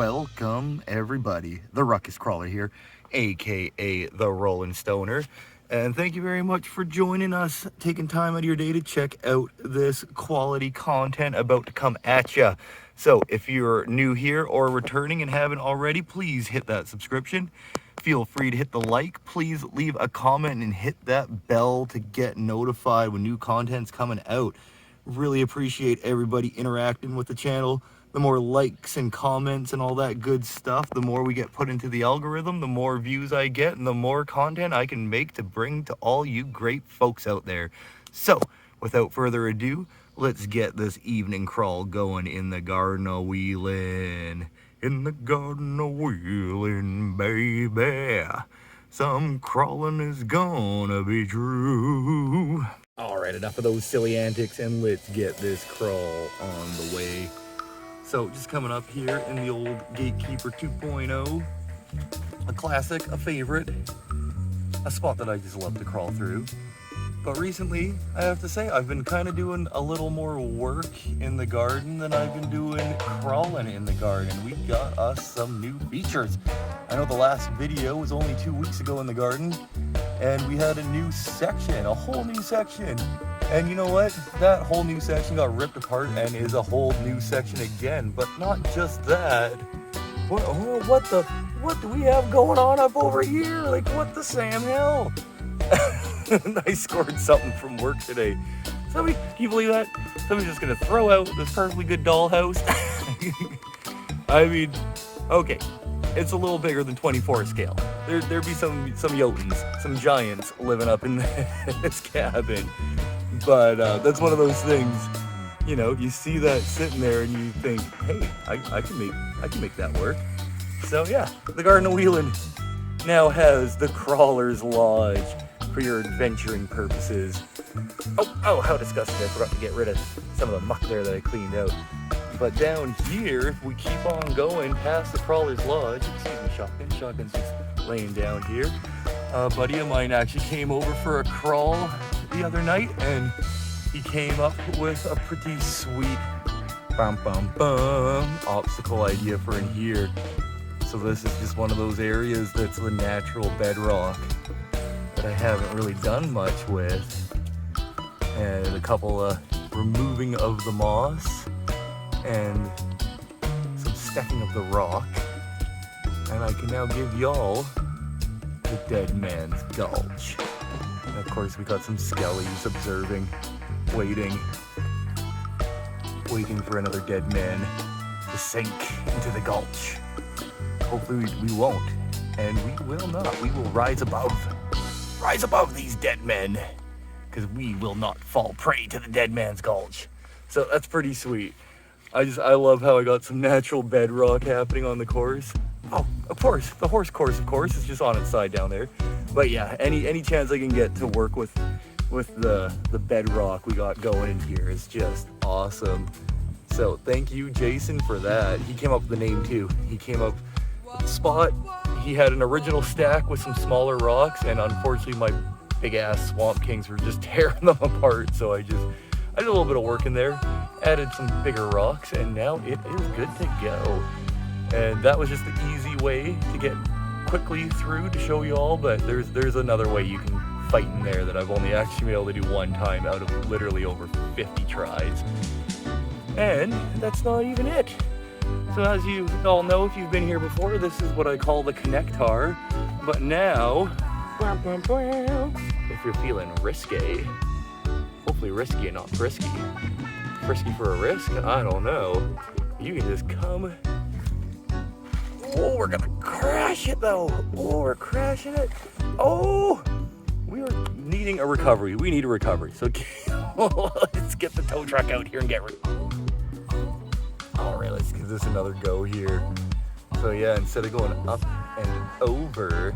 Welcome everybody, the Ruckus Crawler here, aka the Rolling Stoner, and thank you very much for joining us, taking time out of your day to check out this quality content about to come at ya. So if you're new here or returning and haven't already, please hit that subscription. Feel free to hit the like, please leave a comment and hit that bell to get notified when new content's coming out. Really appreciate everybody interacting with the channel. The more likes and comments and all that good stuff, the more we get put into the algorithm, the more views I get, and the more content I can make to bring to all you great folks out there. So, without further ado, let's get this evening crawl going in the Garden of Wheelin. In the Garden of Wheelin, baby. Some crawling is gonna be true. Alright, enough of those silly antics, and let's get this crawl on the way. So, just coming up here in the old Gatekeeper 2.0, a classic, a favorite, a spot that I just love to crawl through. But recently, I have to say, I've been kind of doing a little more work in the garden than I've been doing crawling in the garden. We got us some new features. I know the last video was only 2 weeks ago in the garden, and we had a new section, a whole new section. And you know what? That whole new section got ripped apart and is a whole new section again. But not just that. What do we have going on up over here? Like, what the Sam hell? I scored something from work today. Can you believe that? Somebody's just gonna throw out this perfectly good dollhouse. I mean, okay, it's a little bigger than 24 scale. There'd be some Yoties, some giants living up in this cabin. But that's one of those things, you know, you see that sitting there and you think, hey, I can make that work. So yeah, the Garden of Wheelin now has the Crawler's Lodge for your adventuring purposes. Oh, how disgusting. I forgot to get rid of some of the muck there that I cleaned out. But down here, if we keep on going past the Crawler's Lodge, excuse me, Shotgun's just laying down here. A buddy of mine actually came over for a crawl the other night, and he came up with a pretty sweet obstacle idea for in here. So this is just one of those areas that's the natural bedrock that I haven't really done much with, and a couple of removing of the moss and some stacking of the rock, and I can now give y'all the Dead Man's Gulch. And of course we got some skellies observing, waiting for another dead man to sink into the gulch. Hopefully we won't, and we will not. We will rise above these dead men, because we will not fall prey to the Dead Man's Gulch. So that's pretty sweet. I love how I got some natural bedrock happening on the course. Oh, of course, the horse course, of course, is just on its side down there. But yeah, any chance I can get to work with the bedrock we got going in here is just awesome. So thank you, Jason, for that. He came up with the name too. He came up with the spot. He had an original stack with some smaller rocks, and unfortunately my big ass Swamp Kings were just tearing them apart. So I did a little bit of work in there, added some bigger rocks, and now it is good to go. And that was just the easy way to get quickly through to show you all, but there's another way you can fight in there that I've only actually been able to do one time out of literally over 50 tries. And that's not even it. So as you all know, if you've been here before, this is what I call the connector. But now, if you're feeling risque, hopefully risky and not frisky. Frisky for a risk? I don't know. You can just come. Oh, we're gonna crash it though. Oh, we're crashing it. Oh, we are needing a recovery. We need a recovery. So let's get the tow truck out here and get rid. All right, let's give this another go here. So yeah, instead of going up and over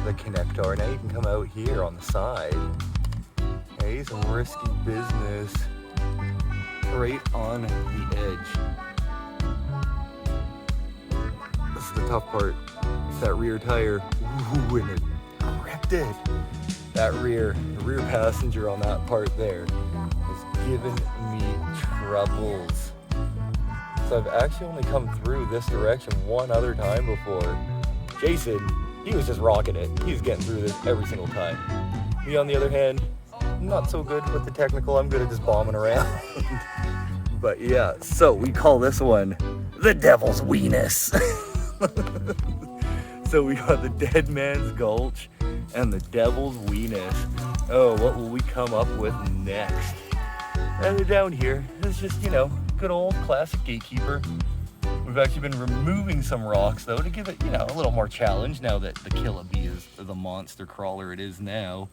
the connector, now you can come out here on the side. Hey, some risky business right on the edge. This is the tough part. It's that rear tire. Ooh, and it ripped it. The rear passenger on that part there is giving me troubles. So I've actually only come through this direction one other time before. Jason, he was just rocking it. He was getting through this every single time. Me, on the other hand, not so good with the technical. I'm good at just bombing around. But yeah, so we call this one the Devil's Weenus. So we got the Dead Man's Gulch and the Devil's Weenus. Oh, what will we come up with next? And they're down here. It's just, you know, good old classic gatekeeper. We've actually been removing some rocks though to give it, you know, a little more challenge now that the Killer Bee is the monster crawler it is now.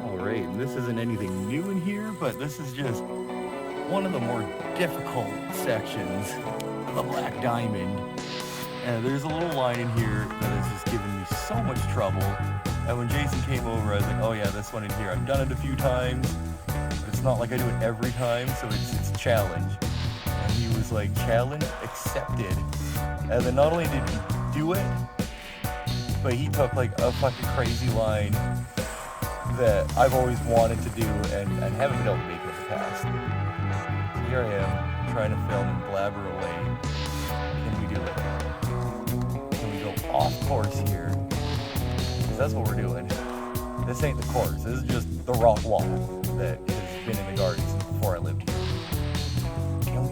Alright, and this isn't anything new in here, but this is just one of the more difficult sections of the Black Diamond. And there's a little line in here that has just given me so much trouble. And when Jason came over, I was like, oh yeah, this one in here. I've done it a few times, but it's not like I do it every time, so it's a challenge. And he was like, challenge accepted. And then not only did he do it, but he took like a fucking crazy line that I've always wanted to do and haven't been able to make it in the past. So here I am, trying to film and blabber away. Can we do it? Can we go off course here? Because that's what we're doing. This ain't the course. This is just the rock wall that has been in the garden since before I lived here. Can we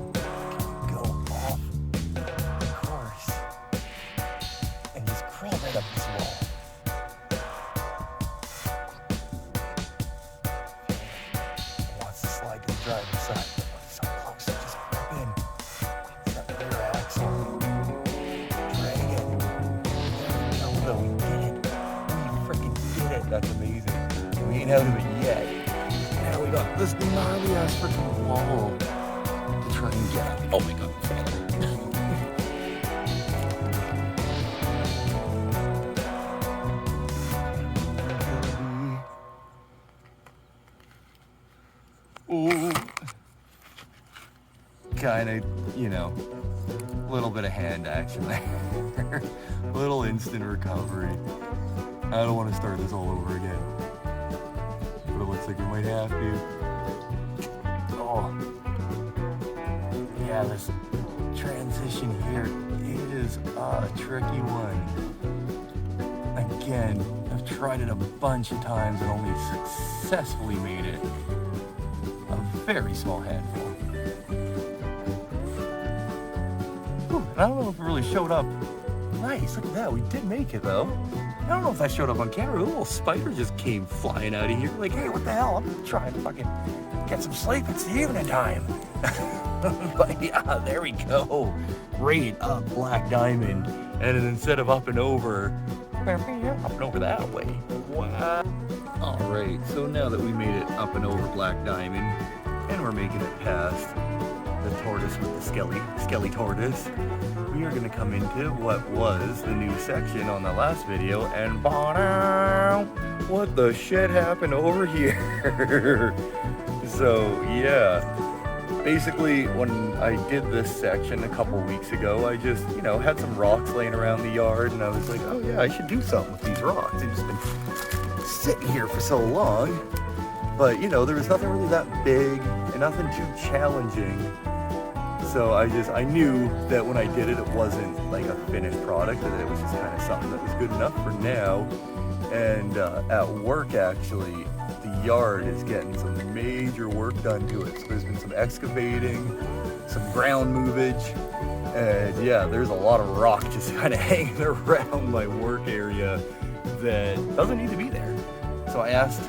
go off the course and just crawl right up this wall? Driver's side. So close, just rip in. That rear axle. Drag it. No, we did it. We freaking did it. That's amazing. We ain't out of it yet. Now we got this gnarly ass freaking wall to try and get. Oh my god. Ooh. Kind of, you know, a little bit of hand action there. Little instant recovery. I don't want to start this all over again, but it looks like we might have to. Oh, yeah, this transition here, it is a tricky one. Again, I've tried it a bunch of times and only successfully made it a very small handful. Ooh, I don't know if it really showed up. Nice, look at that, we did make it though. I don't know if that showed up on camera. A little spider just came flying out of here. Like, hey, what the hell? I'm trying to fucking get some sleep. It's the evening time. But yeah, there we go. Right up Black Diamond. And then instead of up and over that way. Wow. Alright, so now that we made it up and over Black Diamond, and we're making it past the tortoise with the skelly tortoise, we are going to come into what was the new section on the last video, and what the shit happened over here? So yeah, basically when I did this section a couple weeks ago, I just, you know, had some rocks laying around the yard, and I was like, oh yeah, I should do something with these rocks. They've just been sitting here for so long, but you know, there was nothing really that big and nothing too challenging. So I knew that when I did it, it wasn't like a finished product, that it was just kind of something that was good enough for now. And at work, actually, the yard is getting some major work done to it. So there's been some excavating, some ground movage, and yeah, there's a lot of rock just kind of hanging around my work area that doesn't need to be there. So I asked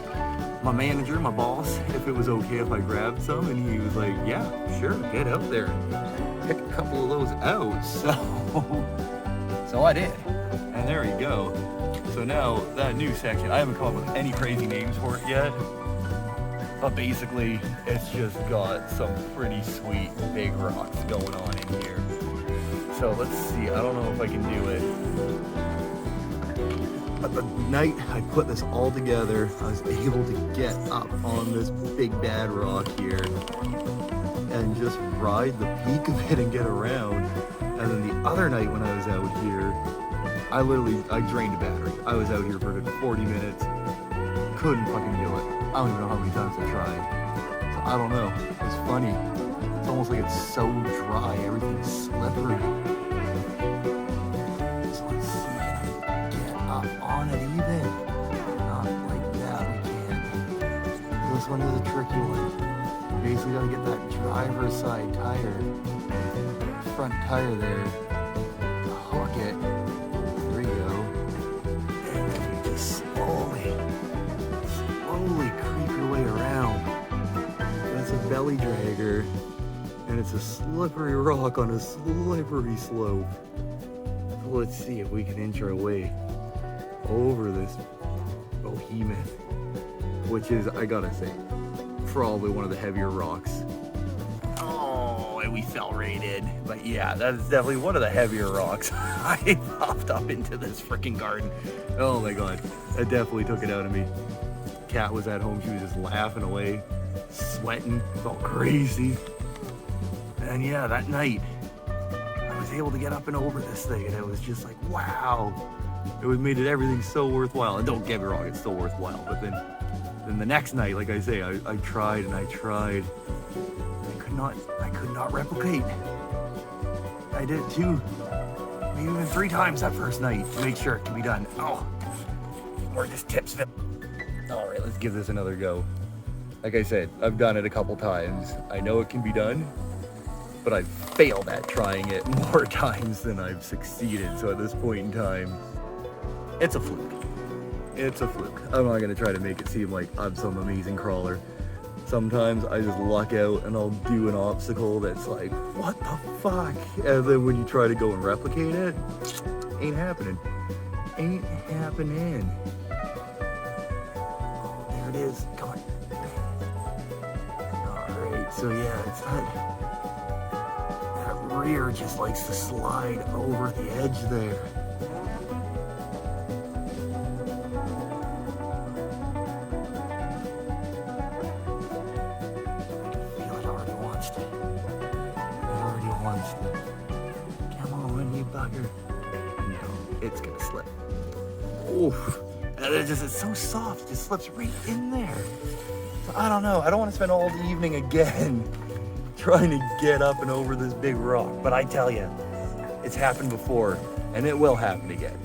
my manager, my boss, if it was okay if I grabbed some, and he was like, yeah, sure, get out there and pick a couple of those out. So I did, and there we go. So now that new section, I haven't come up with any crazy names for it yet, but basically it's just got some pretty sweet big rocks going on in here. So let's see, I don't know if I can do it. But the night I put this all together, I was able to get up on this big bad rock here and just ride the peak of it and get around. And then the other night when I was out here, I drained a battery. I was out here for 40 minutes. Couldn't fucking do it. I don't even know how many times I tried. So I don't know. It's funny. It's almost like it's so dry. Everything's slippery. So let's see. Can I get up on it even? Not like that. We can't. This one is a tricky one. Basically gotta get that driver's side tire, front tire there, hook it. There we go. And then you just slowly creep your way around. That's a belly dragger, and it's a slippery rock on a slippery slope. So let's see if we can inch our way over this behemoth, which is, I gotta say, probably one of the heavier rocks. Oh, and we fell right in. But yeah, that is definitely one of the heavier rocks. I popped up into this freaking garden. Oh my god, that definitely took it out of me. Cat was at home, she was just laughing away, sweating, felt crazy. And yeah, that night, I was able to get up and over this thing, and it was just like, wow. It was made everything so worthwhile. And don't get me wrong, it's still worthwhile, but then the next night, like I say, I tried and I tried. I could not replicate. I did it 2, maybe even 3 times that first night to make sure it can be done. Oh, where this tips fit. All right, let's give this another go. Like I said, I've done it a couple times. I know it can be done, but I've failed at trying it more times than I've succeeded. So at this point in time, it's a fluke. It's a fluke. I'm not gonna try to make it seem like I'm some amazing crawler. Sometimes I just luck out and I'll do an obstacle that's like, what the fuck? And then when you try to go and replicate it, ain't happening. Ain't happening. Oh, there it is. Come on. Alright, so yeah, it's that rear just likes to slide over the edge there. Come on, you bugger. No, it's gonna slip. Oof. It's so soft, it just slips right in there. So I don't know, I don't want to spend all the evening again trying to get up and over this big rock. But I tell you, it's happened before, and it will happen again.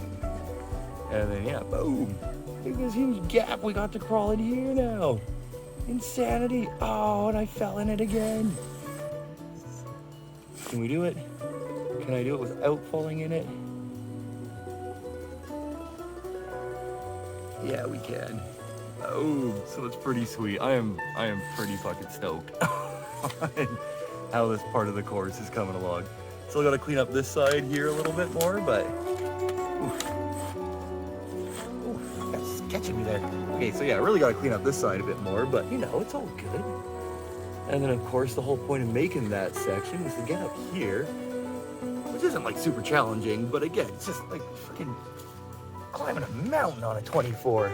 And then, yeah, boom. Look at this huge gap we got to crawl in here now. Insanity. Oh, and I fell in it again. Can we do it? Can I do it without falling in it? Yeah, we can. Oh, so it's pretty sweet. I am pretty fucking stoked on how this part of the course is coming along. Still got to clean up this side here a little bit more, but that's catching me there. Okay, so yeah, I really got to clean up this side a bit more, but you know, it's all good. And then of course the whole point of making that section was to get up here, which isn't like super challenging, but again, it's just like freaking climbing a mountain on a 24.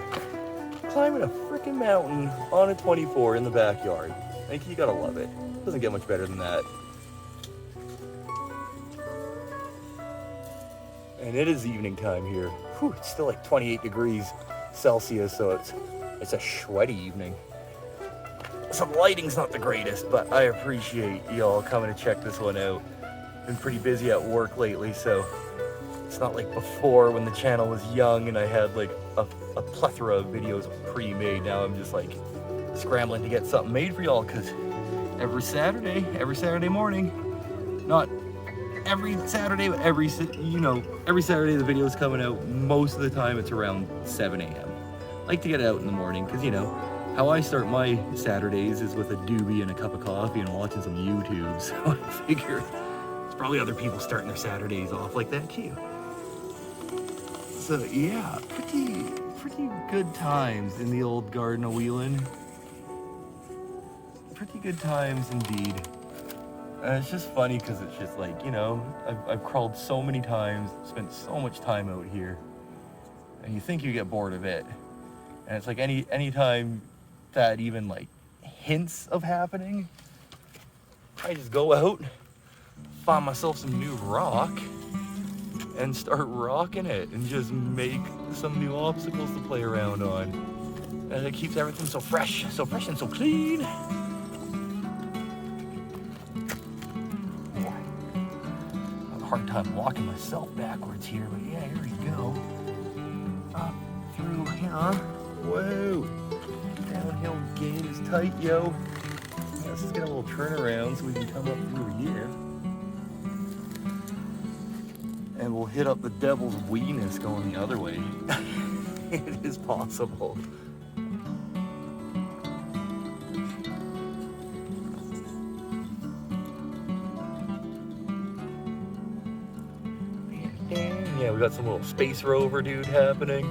Climbing a freaking mountain on a 24 in the backyard. Like, you gotta love it. Doesn't get much better than that. And it is evening time here. Whew, it's still like 28 degrees Celsius, so it's a sweaty evening. So the lighting's not the greatest, but I appreciate y'all coming to check this one out. Been pretty busy at work lately, so it's not like before when the channel was young and I had like a plethora of videos pre-made. Now I'm just like scrambling to get something made for y'all, because every Saturday morning, not every Saturday, but every Saturday the video's coming out. Most of the time it's around 7 a.m. Like to get out in the morning, because you know, how I start my Saturdays is with a doobie and a cup of coffee and watching some YouTube, so I figure there's probably other people starting their Saturdays off like that too. So yeah, pretty good times in the old Garden of Wheelin. Pretty good times indeed. And it's just funny because it's just like, you know, I've crawled so many times, spent so much time out here, and you think you get bored of it. And it's like any time that even like hints of happening, I just go out, find myself some new rock, and start rocking it and just make some new obstacles to play around on. And it keeps everything so fresh and so clean. Yeah. I have a hard time walking myself backwards here, but yeah, here we go. Up through here. Whoa. Downhill game is tight, yo. Let's just get a little turnaround so we can come up through here. And we'll hit up the devil's weenus going the other way. It is possible. Yeah, we got some little space rover dude happening.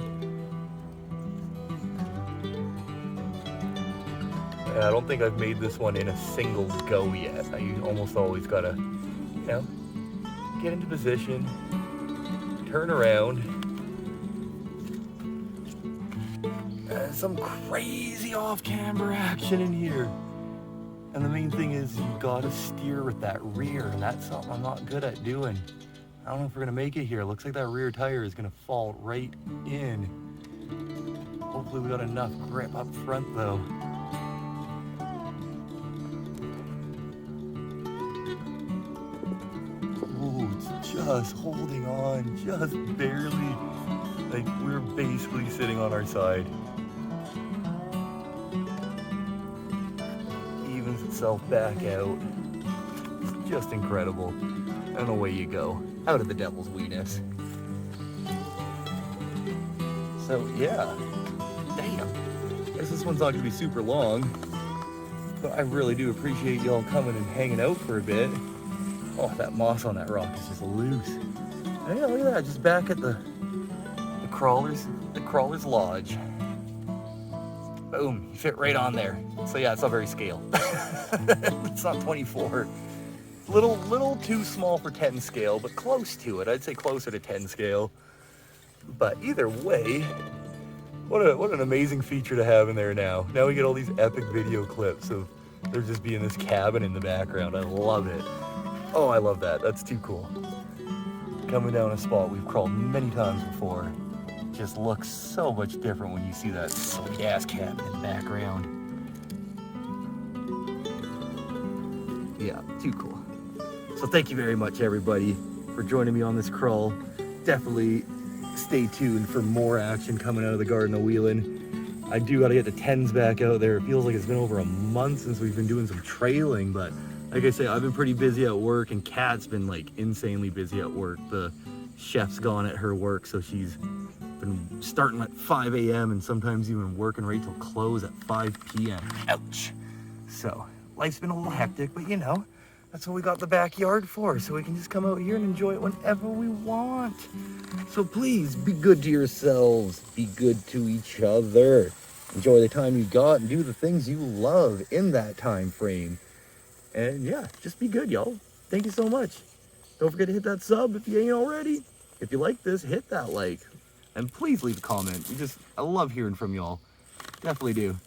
I don't think I've made this one in a single go yet. I almost always gotta, you know, get into position, turn around. Some crazy off-camber action in here. And the main thing is you gotta steer with that rear, and that's something I'm not good at doing. I don't know if we're gonna make it here. Looks like that rear tire is gonna fall right in. Hopefully we got enough grip up front though. Ooh, it's just holding on, just barely. Like we're basically sitting on our side. Evens itself back out. It's just incredible. And away you go. Out of the devil's weenus. So yeah, damn. Guess this one's not gonna be super long, but I really do appreciate y'all coming and hanging out for a bit. Oh, that moss on that rock is just loose. And yeah, look at that, just back at the crawler's lodge. Boom, you fit right on there. So yeah, it's not very scale. It's not 24. Little too small for 10 scale, but close to it. I'd say closer to 10 scale. But either way, what an amazing feature to have in there now. Now we get all these epic video clips of there just being this cabin in the background. I love it. Oh, I love that. That's too cool. Coming down a spot we've crawled many times before. Just looks so much different when you see that sweet ass cabin in the background. Yeah, too cool. So thank you very much, everybody, for joining me on this crawl. Definitely stay tuned for more action coming out of the Garden of Wheelin. I do got to get the 10s back out there. It feels like it's been over a month since we've been doing some trailing, but like I say, I've been pretty busy at work, and Kat's been like insanely busy at work. The chef's gone at her work, so she's been starting at 5 a.m. and sometimes even working right till close at 5 p.m. Ouch. So life's been a little hectic, but you know, that's what we got the backyard for, so we can just come out here and enjoy it whenever we want. So please, be good to yourselves. Be good to each other. Enjoy the time you got and do the things you love in that time frame. And yeah, just be good, y'all. Thank you so much. Don't forget to hit that sub if you ain't already. If you like this, hit that like. And please leave a comment. I love hearing from y'all. Definitely do.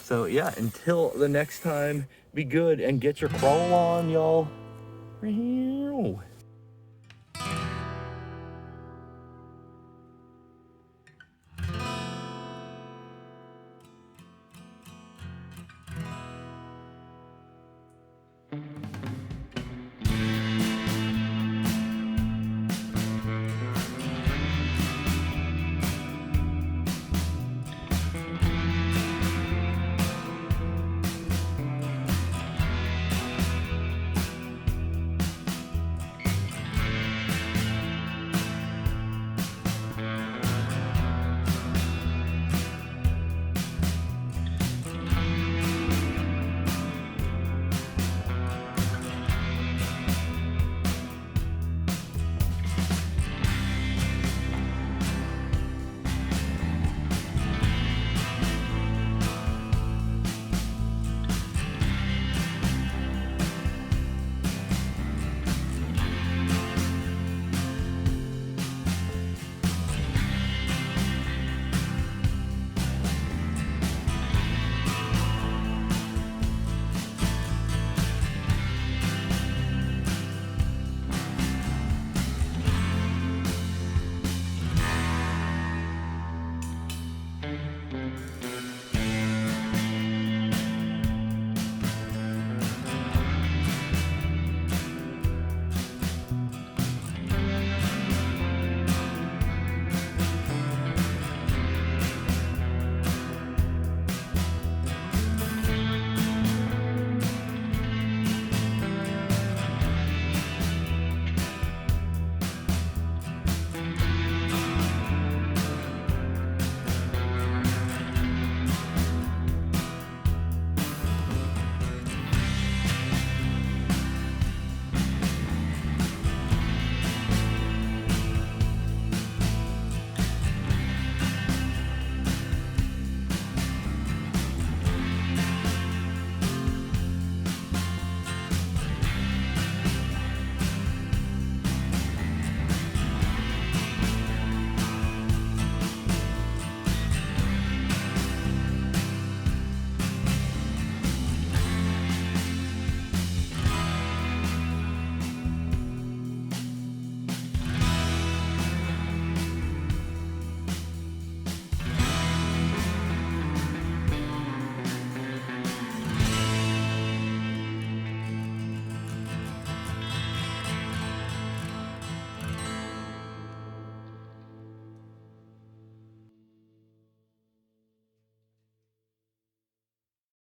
So yeah, until the next time, be good and get your crawl on, y'all.